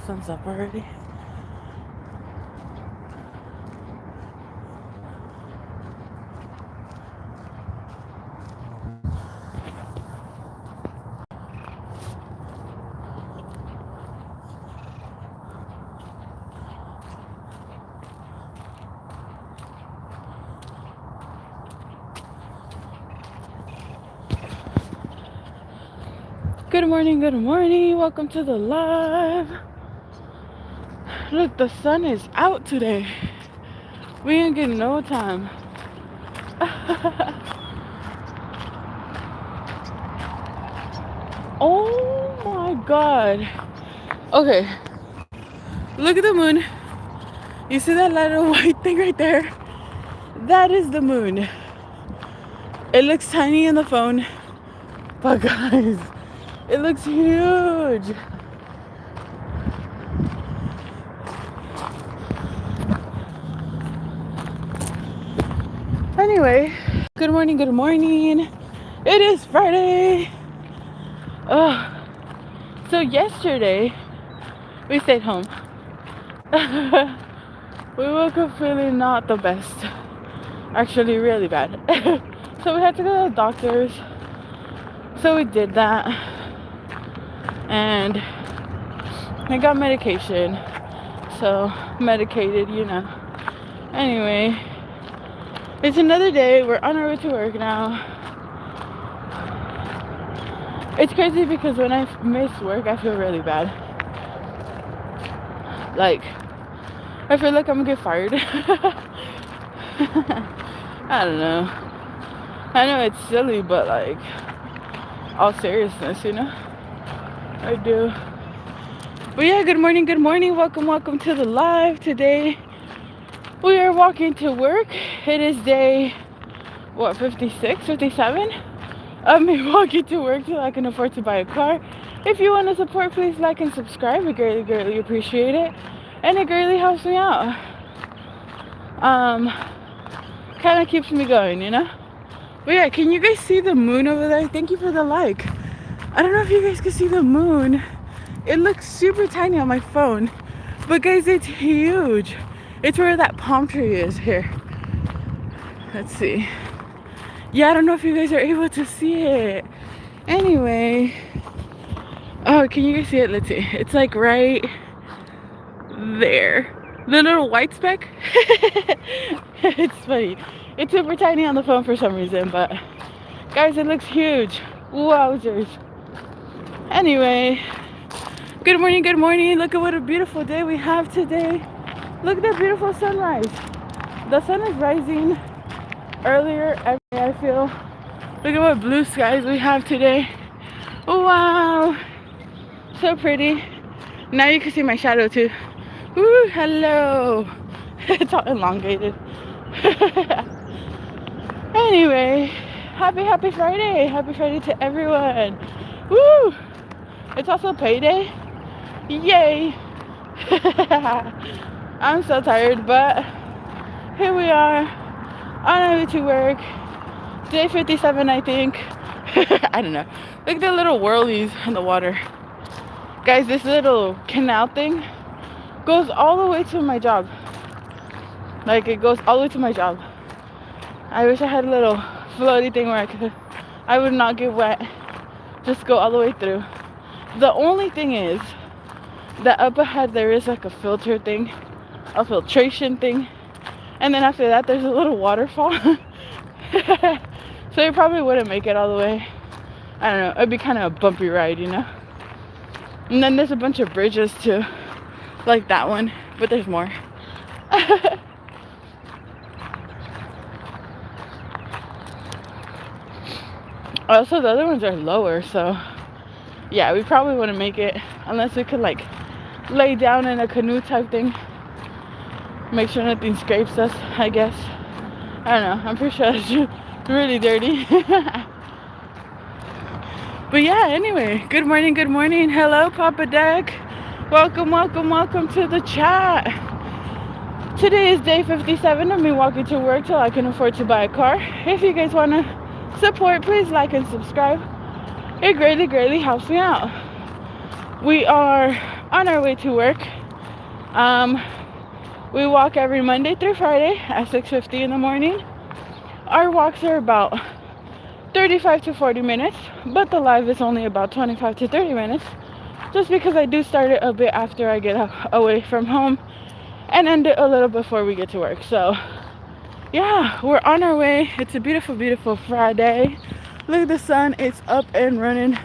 sun's up already. Good morning, good morning. Welcome to the live. Look, the sun is out today. We ain't getting no time. Oh my god. Okay, look at the moon. You see that little white thing right there? That is the moon. It looks tiny in the phone, but guys, it looks huge. Anyway, good morning, good morning. It is Friday. So yesterday, we stayed home. We woke up feeling not the best. Actually, really bad. So we had to go to the doctor's. So we did that. And I got medication. So, medicated, you know. Anyway, it's another day. We're on our way to work now. It's crazy because when I miss work, I feel really bad. Like, I feel like I'm gonna get fired. I don't know. I know it's silly, but like, all seriousness, you know? I do. But yeah, good morning, good morning. Welcome to the live. Today, we are walking to work. It is day, 56, 57? Of me walking to work till I can afford to buy a car. If you want to support, please like and subscribe. I greatly appreciate it. And it greatly helps me out. Kind of keeps me going, you know? But yeah, can you guys see the moon over there? Thank you for the like. I don't know if you guys can see the moon. It looks super tiny on my phone. But guys, it's huge. It's where that palm tree is here. Let's see. Yeah, I don't know if you guys are able to see it. Anyway. Oh, can you guys see it? Let's see. It's like right there. The little white speck. It's funny. It's super tiny on the phone for some reason, but guys, it looks huge. Wowzers. Anyway, good morning, good morning. Look at what a beautiful day we have today. Look at that beautiful sunrise. The sun is rising earlier every day, I feel. Look at what blue skies we have today. Wow. So pretty. Now you can see my shadow too. Woo, hello. It's all elongated. Anyway, happy Friday. Happy Friday to everyone. Woo! It's also payday. Yay! I'm so tired, but here we are on our way to work. Day 57, I think. I don't know. Look at the little whirlies in the water. Guys, this little canal thing goes all the way to my job. Like, it goes all the way to my job. I wish I had a little floaty thing where I would not get wet. Just go all the way through. The only thing is that up ahead there is like a filter thing, a filtration thing, and then after that there's a little waterfall. So you probably wouldn't make it all the way. I don't know, it'd be kind of a bumpy ride, you know. And then there's a bunch of bridges too, like that one, but there's more. Also, the other ones are lower, so yeah, we probably wouldn't make it unless we could like lay down in a canoe type thing. Make sure nothing scrapes us, I guess. I don't know, I'm pretty sure it's really dirty. But yeah, anyway, good morning, good morning. Hello, Papa Deck. Welcome to the chat. Today is day 57 of me walking to work till I can afford to buy a car. If you guys want to support, please like and subscribe. It greatly helps me out. We are on our way to work. Um, we walk every Monday through Friday at 6:50 in the morning. Our walks are about 35 to 40 minutes, but the live is only about 25 to 30 minutes, just because I do start it a bit after I get away from home and end it a little before we get to work. So yeah, we're on our way. It's a beautiful, beautiful Friday. Look at the sun. It's up and running.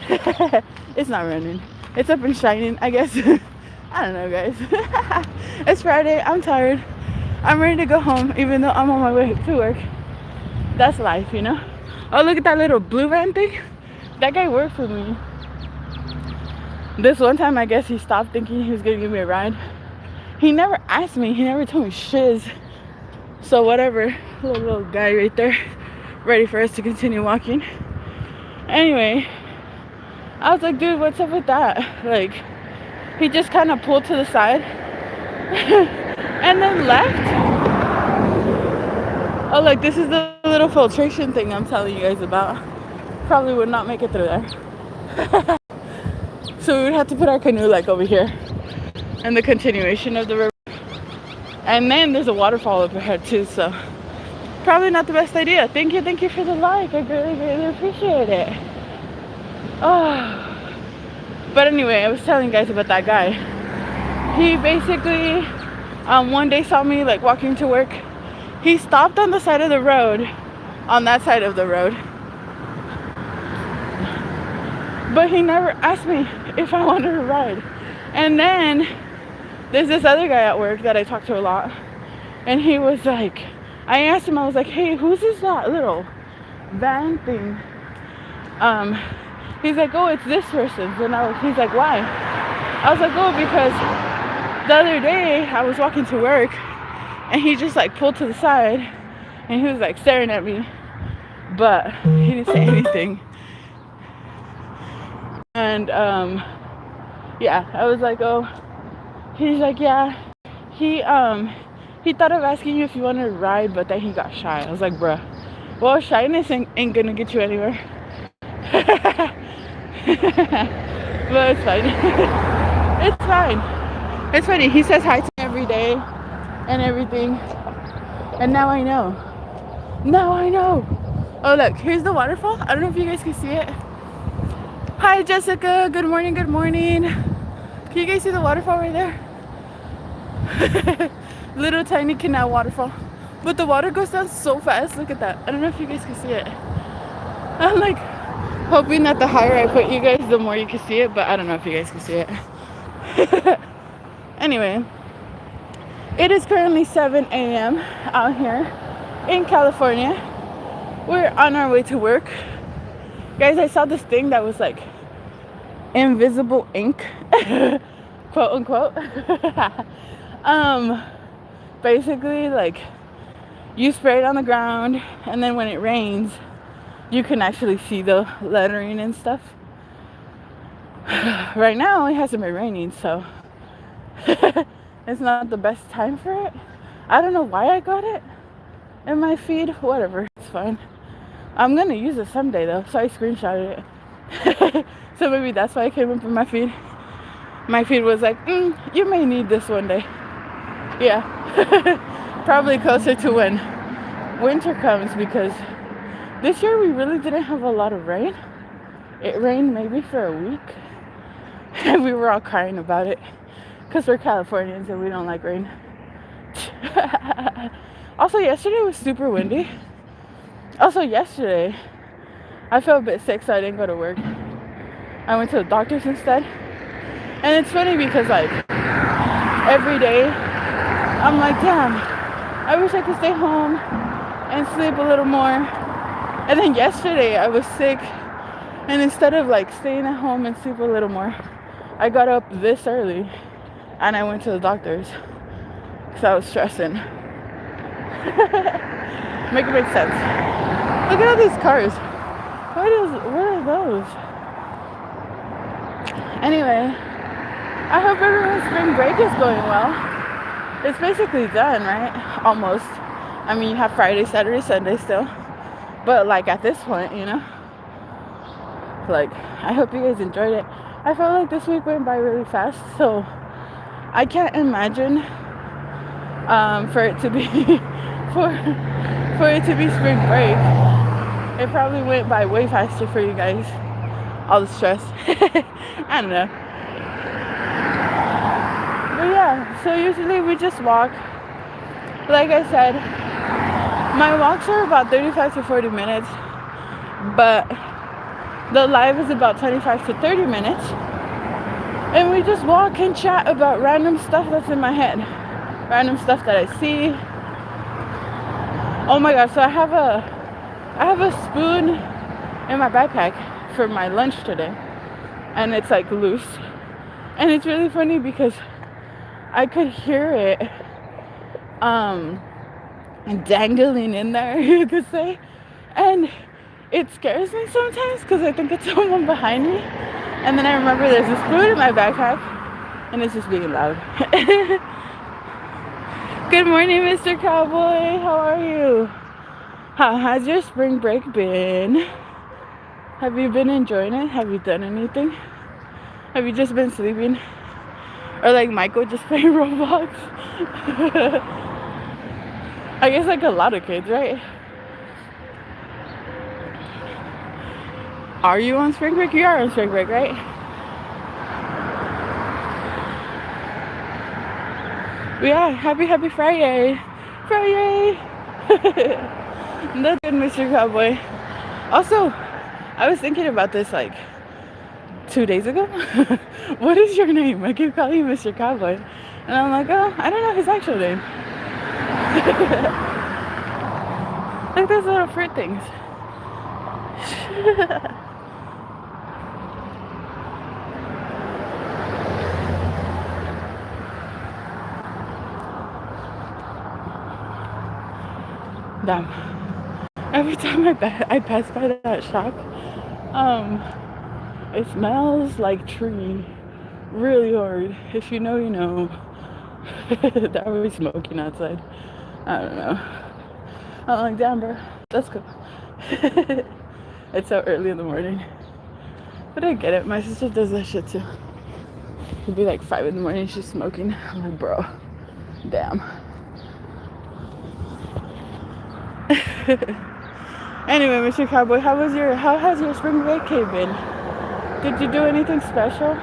It's not running. It's up and shining, I guess. I don't know, guys. It's Friday. I'm tired. I'm ready to go home, even though I'm on my way to work. That's life, you know? Oh, look at that little blue van thing. That guy worked for me. This one time, I guess he stopped thinking he was going to give me a ride. He never asked me. He never told me shiz. So whatever. Little guy right there. Ready for us to continue walking. Anyway, I was like, dude, what's up with that? Like, he just kind of pulled to the side and then left. Oh, like, this is the little filtration thing I'm telling you guys about. Probably would not make it through there. So we would have to put our canoe like over here and the continuation of the river. And then there's a waterfall up ahead too, so probably not the best idea. Thank you for the like. I really, really appreciate it. Oh. But anyway, I was telling you guys about that guy. He basically one day saw me like walking to work. He stopped on the side of the road, on that side of the road. But he never asked me if I wanted to ride. And then there's this other guy at work that I talk to a lot. And he was like, I asked him, I was like, hey, whose is that little van thing? He's like, oh, it's this person's. And he's like, why? I was like, oh, because the other day I was walking to work and he just like pulled to the side and he was like staring at me, but he didn't say anything. And yeah, I was like, oh, he's like, yeah, he thought of asking you if you wanted to ride, but then he got shy. I was like, bruh, well, shyness ain't gonna get you anywhere. But it's fine. It's fine. It's funny, he says hi to me every day and everything, and now I know. Oh, look, here's the waterfall. I don't know if you guys can see it. Hi, Jessica. Good morning. Can you guys see the waterfall right there? Little tiny canal waterfall. But the water goes down so fast. Look at that. I don't know if you guys can see it. I'm like hoping that the higher I put you guys, the more you can see it. But I don't know if you guys can see it. Anyway, it is currently 7 a.m. out here in California. We're on our way to work. Guys, I saw this thing that was like invisible ink, quote unquote. Basically, like, you spray it on the ground, and then when it rains, you can actually see the lettering and stuff. Right now, it hasn't been raining, so it's not the best time for it. I don't know why I got it in my feed. Whatever, it's fine. I'm gonna use it someday though, so I screenshotted it. So maybe that's why it came up in my feed. My feed was like, you may need this one day. Yeah. Probably closer to when winter comes, because this year we really didn't have a lot of rain. It rained maybe for a week. And we were all crying about it, because we're Californians and we don't like rain. Also, yesterday was super windy. Also, yesterday, I felt a bit sick, so I didn't go to work. I went to the doctor's instead. And it's funny because, like, every day, I'm like, damn, I wish I could stay home and sleep a little more. And then yesterday, I was sick. And instead of, like, staying at home and sleep a little more, I got up this early and I went to the doctor's because I was stressing. Make it make sense. Look at all these cars. What are those? Anyway, I hope everyone's spring break is going well. It's basically done, right? Almost. I mean, you have Friday, Saturday, Sunday still. But like at this point, you know, like, I hope you guys enjoyed it. I felt like this week went by really fast, so I can't imagine for it to be for it to be spring break. It probably went by way faster for you guys. All the stress. I don't know. But yeah, so usually we just walk. Like I said, my walks are about 35 to 40 minutes, but the live is about 25 to 30 minutes. And we just walk and chat about random stuff that's in my head. Random stuff that I see. Oh my gosh, so I have a spoon in my backpack for my lunch today. And it's like loose. And it's really funny because I could hear it dangling in there, you could say. And it scares me sometimes because I think it's someone behind me. And then I remember there's a spoon in my backpack and it's just being loud. Good morning, Mr. Cowboy. How are you? How has your spring break been? Have you been enjoying it? Have you done anything? Have you just been sleeping? Or like Michael, just playing Roblox? I guess like a lot of kids, right? Are you on spring break? You are on spring break, right? Yeah, happy Friday. Friday! That's good, Mr. Cowboy. Also, I was thinking about this like 2 days ago. What is your name? I keep calling you Mr. Cowboy. And I'm like, oh, I don't know his actual name. Like those little fruit things. Damn. Every time I pass by that shop, it smells like tree really hard. If you know, you know. They're always smoking outside. I don't know. I'm like, damn, bro, let's go. It's so early in the morning. But I get it. My sister does that shit too. It'd be like 5 in the morning, she's smoking. I'm like, bro, damn. Anyway, Mr. Cowboy, how has your spring vacay been? Did you do anything special?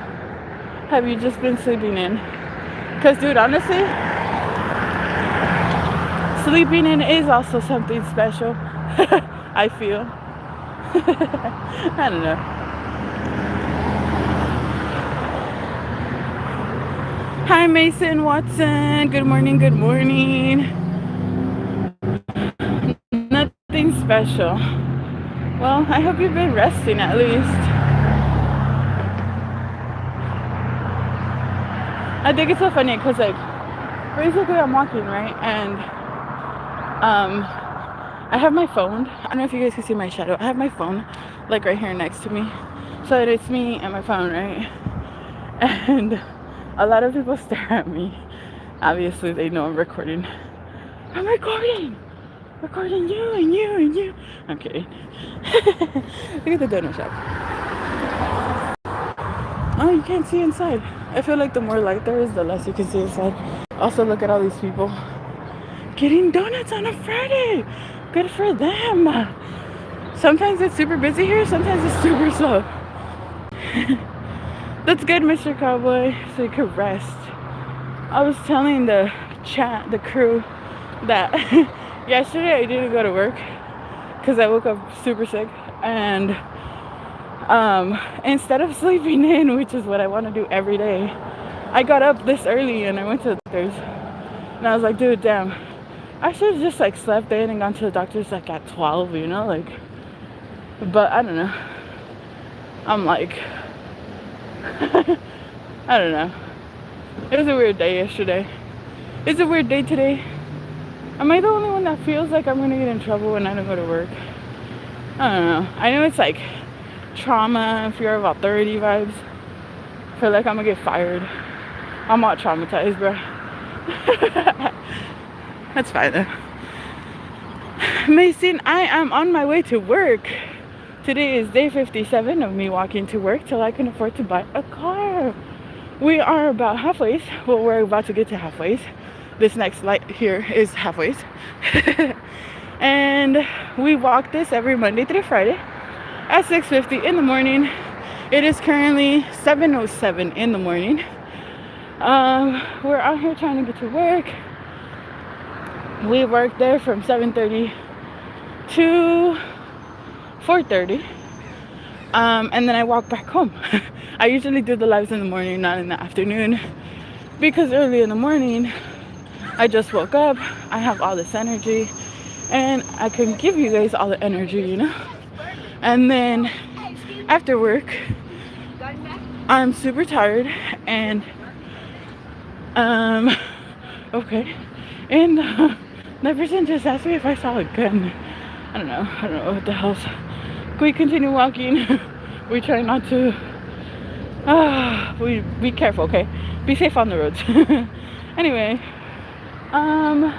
Have you just been sleeping in? Because, dude, honestly, sleeping in is also something special. I feel. I don't know. Hi, Mason Watson. Good morning, good morning. Nothing special. Well, I hope you've been resting at least. I think it's so funny because, like, basically I'm walking, right? And I have my phone. I don't know if you guys can see my shadow. I have my phone, like, right here next to me. So it's me and my phone, right? And a lot of people stare at me. Obviously, they know I'm recording. I'm recording! Recording you and you and you. I'm kidding. Look at the donut shop. Oh, you can't see inside. I feel like the more light there is, the less you can see inside. Also, look at all these people getting donuts on a Friday. Good for them. Sometimes it's super busy here, sometimes it's super slow. That's good, Mr. Cowboy, so you could rest. I was telling the crew that yesterday I didn't go to work because I woke up super sick, and instead of sleeping in, which is what I want to do every day, I got up this early and I went to the doctor's. And I was like, dude, damn, I should have just like slept in and gone to the doctor's like at 12, you know, like. But I don't know. I'm like, I don't know. It was a weird day yesterday. It's a weird day today. Am I the only one that feels like I'm gonna get in trouble when I don't go to work? I don't know. I know it's like trauma, fear of authority vibes. I feel like I'm gonna get fired. I'm all traumatized, bro. That's fine though. Mason, I am on my way to work. Today is day 57 of me walking to work till I can afford to buy a car. We are about halfway. Well, we're about to get to halfway. This next light here is halfway. And we walk this every Monday through Friday at 6:50 in the morning. It is currently 7:07 in the morning. We're out here trying to get to work. We work there from 7:30 to 4:30. And then I walk back home. I usually do the lives in the morning, not in the afternoon, because early in the morning I just woke up, I have all this energy, and I can give you guys all the energy, you know. And then after work I'm super tired, and okay, and the person just asked me if I saw a gun. I don't know what the hell's. We continue walking. We try not to. We be careful, okay? Be safe on the roads. Anyway, I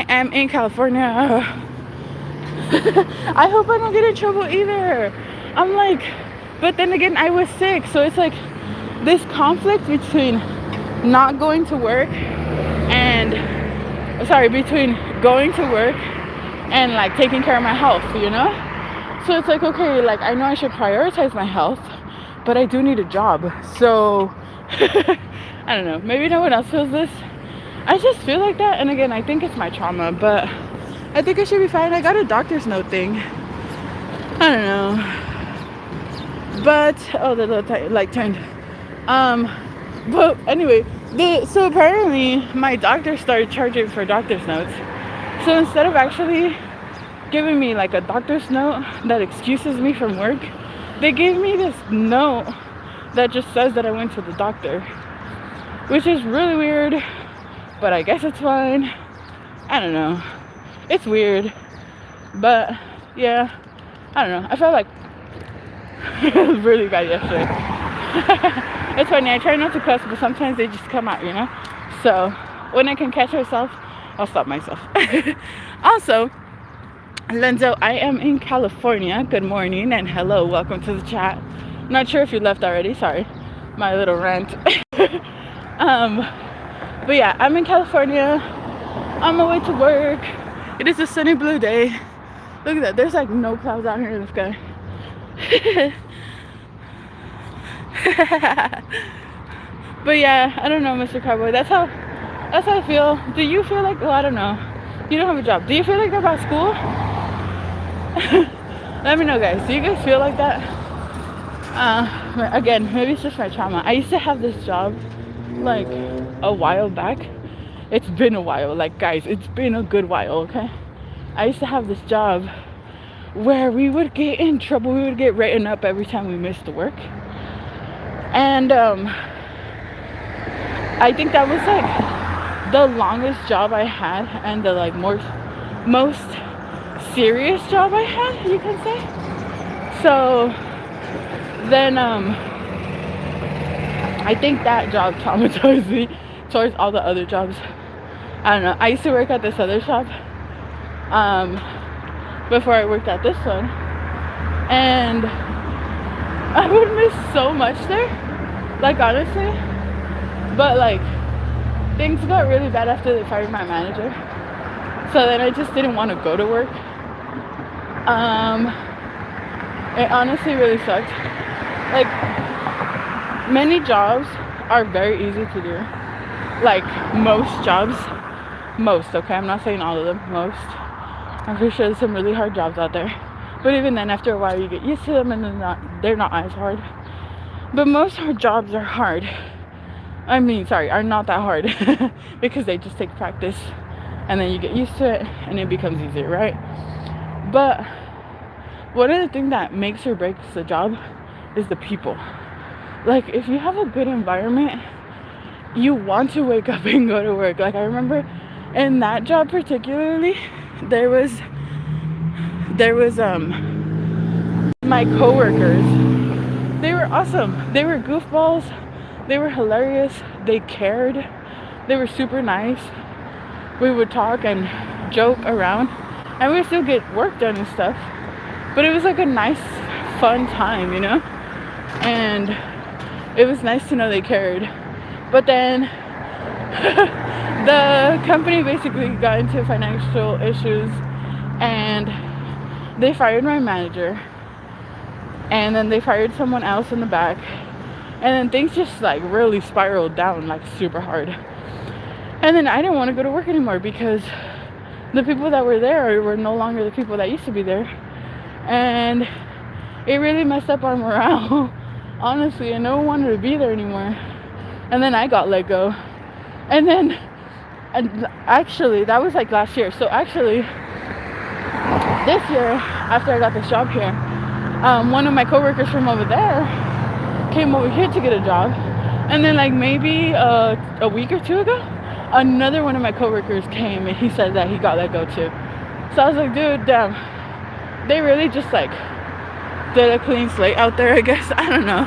am in California. I hope I don't get in trouble either. I'm like, but then again, I was sick, so it's like this conflict between not going to work and between going to work and like taking care of my health, you know. So it's like, okay, like I know I should prioritize my health, but I do need a job. So I don't know, maybe no one else feels this. I just feel like that, and again, I think it's my trauma, but I think I should be fine. I got a doctor's note thing. I don't know, but oh, the light turned. But anyway, so apparently my doctor started charging for doctor's notes. So instead of actually giving me like a doctor's note that excuses me from work, they gave me this note that just says that I went to the doctor, which is really weird, but I guess it's fine. I don't know. It's weird, but yeah, I don't know. I felt like it was really bad yesterday. It's funny, I try not to cuss, but sometimes they just come out, you know? So when I can catch myself, I'll stop myself. Also, Lenzo, I am in California. Good morning and hello. Welcome to the chat. Not sure if you left already. Sorry, my little rant. But yeah, I'm in California. On my way to work. It is a sunny blue day. Look at that. There's like no clouds out here in the sky. But yeah, I don't know, Mr. Cowboy. That's how I feel. Do you feel like? Well, I don't know. You don't have a job. Do you feel like that about school? Let me know, guys. Do you guys feel like that? Again, maybe it's just my trauma. I used to have this job like a while back. It's been a while, like guys, it's been a good while, okay? I used to have this job where we would get in trouble. We would get written up every time we missed the work. And I think that was like the longest job I had, and the like most serious job I had, you can say. So then I think that job traumatized me towards all the other jobs. I don't know. I used to work at this other shop before I worked at this one, and I would miss so much there, like honestly. But like things got really bad after they fired my manager, so then I just didn't want to go to work. It honestly really sucked. Like, many jobs are very easy to do. Like most jobs, okay, I'm not saying all of them, most. I'm pretty sure there's some really hard jobs out there, but even then, after a while you get used to them, and they're not as hard. But most hard jobs are hard. Are not that hard because they just take practice, and then you get used to it and it becomes easier, right? But one of the things that makes or breaks the job is the people. Like, if you have a good environment, you want to wake up and go to work. Like, I remember in that job particularly, there was my coworkers. They were awesome. They were goofballs. They were hilarious. They cared. They were super nice. We would talk and joke around. and we would still get work done and stuff. But it was like a nice, fun time, you know? And it was nice to know they cared. But then the company basically got into financial issues and they fired my manager. And then they fired someone else in the back. And then things just like really spiraled down like super hard. And then I didn't want to go to work anymore because the people that were there were no longer the people that used to be there. And it really messed up our morale, honestly, and no one wanted to be there anymore. And then I got let go. And then, and actually, that was like last year. So actually, this year, after I got this job here, one of my coworkers from over there came over here to get a job. And then like maybe a week or two ago, another one of my coworkers came and he said that he got let go too. So I was like, dude, damn, they really just like did a clean slate out there, I guess. I don't know.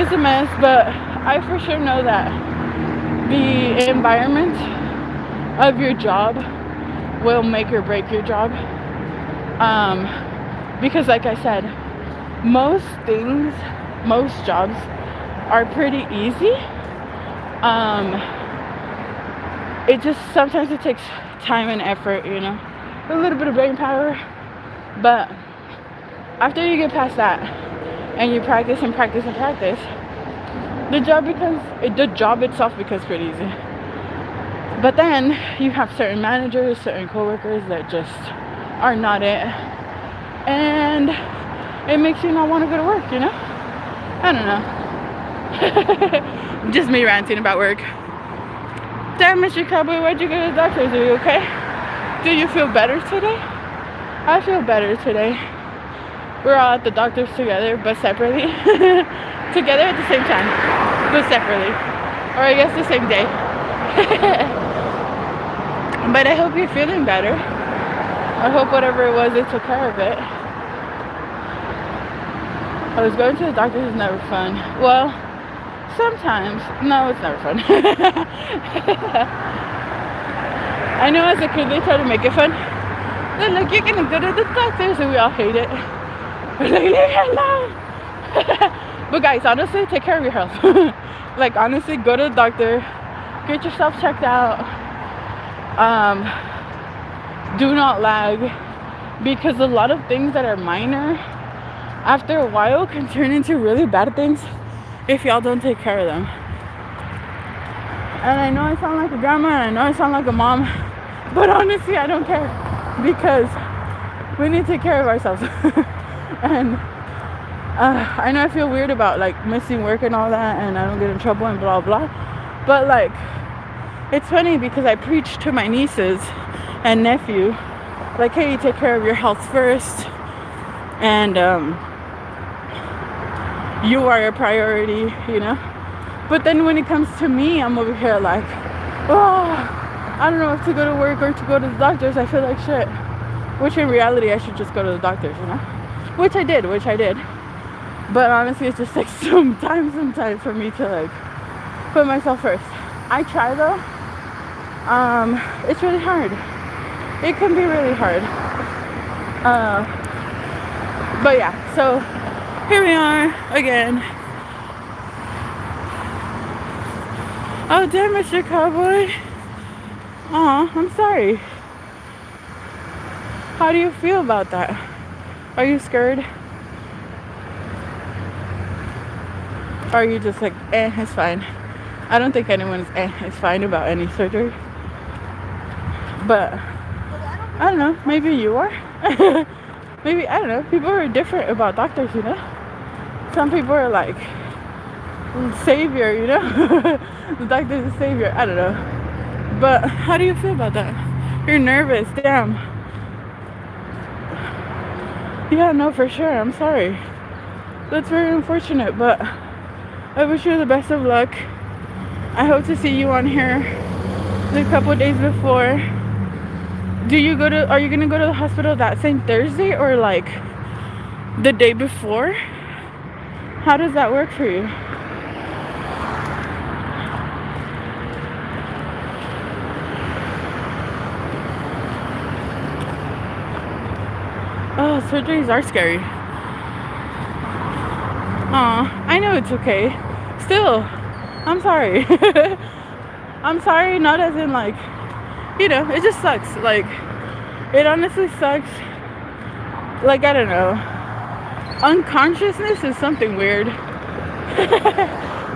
It's a mess, but I for sure know that the environment of your job will make or break your job. Because like I said, most jobs are pretty easy. It just sometimes it takes time and effort, you know, a little bit of brain power. But after you get past that and you practice and practice and practice, the job itself becomes pretty easy. But then you have certain managers, certain coworkers that just are not it, and it makes you not want to go to work, you know? I don't know. Just me ranting about work. Damn, Mr. Cowboy, why'd you go to the doctor's? Are you okay? Do you feel better today? I feel better today. We're all at the doctor's together, but separately. Together at the same time, but separately. Or I guess the same day. But I hope you're feeling better. I hope whatever it was, they took care of it. I was going to the doctor is never fun. Well, sometimes. No, it's never fun. I know as a kid they try to make it fun. They're like, you're gonna go to the doctors, and we all hate it. We're like, leave me alone. But guys, honestly, take care of your health. Like, honestly, go to the doctor, get yourself checked out. Do not lag, because a lot of things that are minor after a while can turn into really bad things if y'all don't take care of them. And I know I sound like a grandma and I know I sound like a mom, but honestly I don't care, because we need to take care of ourselves. And I know I feel weird about like missing work and all that, and I don't get in trouble and blah blah, but like it's funny because I preach to my nieces and nephew like, hey, you take care of your health first, and you are a priority, you know. But then when it comes to me, I'm over here like, oh, I don't know if to go to work or to go to the doctors. I feel like shit, which in reality I should just go to the doctors, you know, which I did. But honestly, it's just like sometimes for me to like put myself first. I try though. It's really hard. It can be really hard. But yeah, so here we are again. Oh damn, Mr. Cowboy. Aw, I'm sorry. How do you feel about that? Are you scared? Or are you just like, it's fine? I don't think anyone's it's fine about any surgery. But I don't know, maybe you are. Maybe, I don't know, people are different about doctors, you know. Some people are like savior, you know. The doctor's a savior, I don't know. But how do you feel about that? You're nervous, damn. Yeah, no, for sure, I'm sorry. That's very unfortunate, but I wish you the best of luck. I hope to see you on here the couple of days before. Are you gonna go to the hospital that same Thursday or like the day before? How does that work for you? Oh, surgeries are scary. Aw, I know it's okay. Still, I'm sorry. I'm sorry, not as in like, it just sucks. Like, it honestly sucks. Like, I don't know. Unconsciousness is something weird.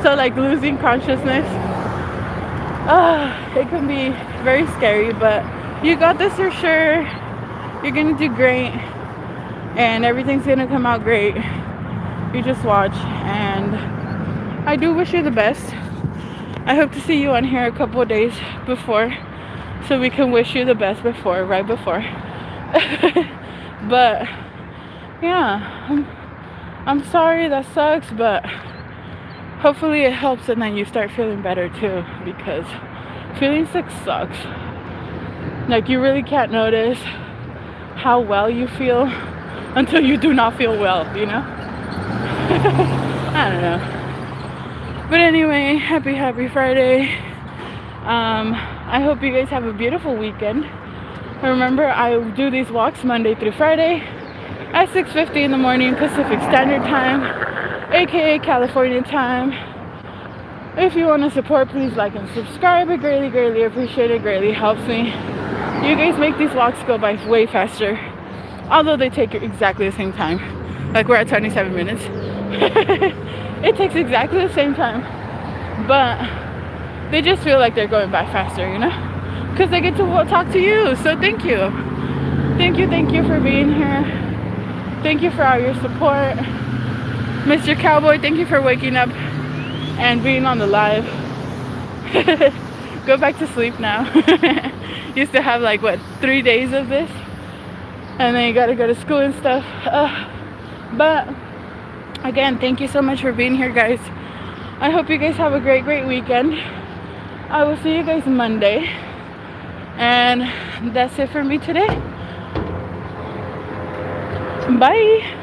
So, like, losing consciousness, it can be very scary, but you got this for sure. You're gonna do great, and everything's gonna come out great. You just watch, and I do wish you the best. I hope to see you on here a couple of days before, so we can wish you the best right before. But yeah, I'm sorry, that sucks, but hopefully it helps and then you start feeling better too, because feeling sick sucks. Like, you really can't notice how well you feel until you do not feel well, I don't know. But anyway, happy Friday. I hope you guys have a beautiful weekend. Remember, I do these walks Monday through Friday at 6:50 in the morning Pacific Standard Time, aka California time. If you want to support, please like and subscribe. I greatly appreciate it. Greatly helps me. You guys make these walks go by way faster, although they take exactly the same time. Like, we're at 27 minutes. It takes exactly the same time, but they just feel like they're going by faster, because they get to talk to you. So thank you for being here. Thank you for all your support. Mr. Cowboy, thank you for waking up and being on the live. Go back to sleep now. Used to have 3 days of this, and then you gotta go to school and stuff. But again, thank you so much for being here, guys. I hope you guys have a great weekend. I will see you guys Monday, and that's it for me today. Bye.